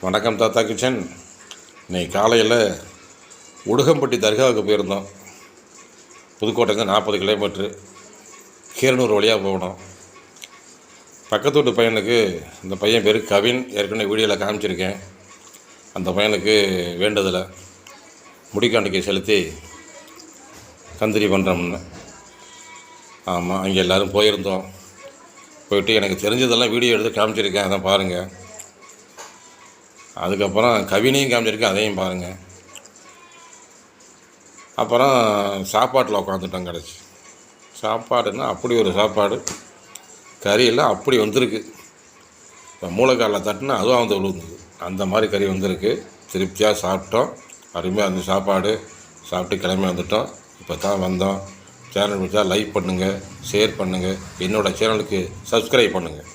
வணக்கம் தாத்தா கிச்சன். இன்னைக்கு காலையில் உடுகம்பட்டி தர்காவுக்கு போயிருந்தோம். புதுக்கோட்டைலேருந்து 40 கிலோமீட்ரு, கீரனூர் வழியாக போகணும். பக்கத்து வீட்டு பையனுக்கு, இந்த பையன் பேர் கவின், ஏற்கனவே வீடியோவில் காமிச்சிருக்கேன். அந்த பையனுக்கு வேண்டுதலை முடிக்காண்டிக்கை செலுத்தி கந்திரி பண்ணுறோம்னு. ஆமாம், அங்கே எல்லோரும் போயிருந்தோம். போயிட்டு எனக்கு தெரிஞ்சதெல்லாம் வீடியோ எடுத்து காமிச்சிருக்கேன், அதான் பாருங்கள். அதுக்கப்புறம் கவினையும் காமிச்சிருக்கேன், அதையும் பாருங்கள். அப்புறம் சாப்பாட்டில் உட்காந்துட்டோம். கிடச்சி சாப்பாடுன்னா அப்படி ஒரு சாப்பாடு, கறியெல்லாம் அப்படி வந்திருக்கு. இப்போ மூளைக்காலில் தட்டுனா அதுவும் வந்து விழுந்தது, அந்த மாதிரி கறி வந்திருக்கு. திருப்தியாக சாப்பிட்டோம். அருமையாக அந்த சாப்பாடு சாப்பிட்டு கிளம்பி வந்துட்டோம். இப்போ தான் வந்தோம். சேனல் பிடிச்சா லைக் பண்ணுங்கள், ஷேர் பண்ணுங்கள், என்னோடய சேனலுக்கு சப்ஸ்கிரைப் பண்ணுங்கள்.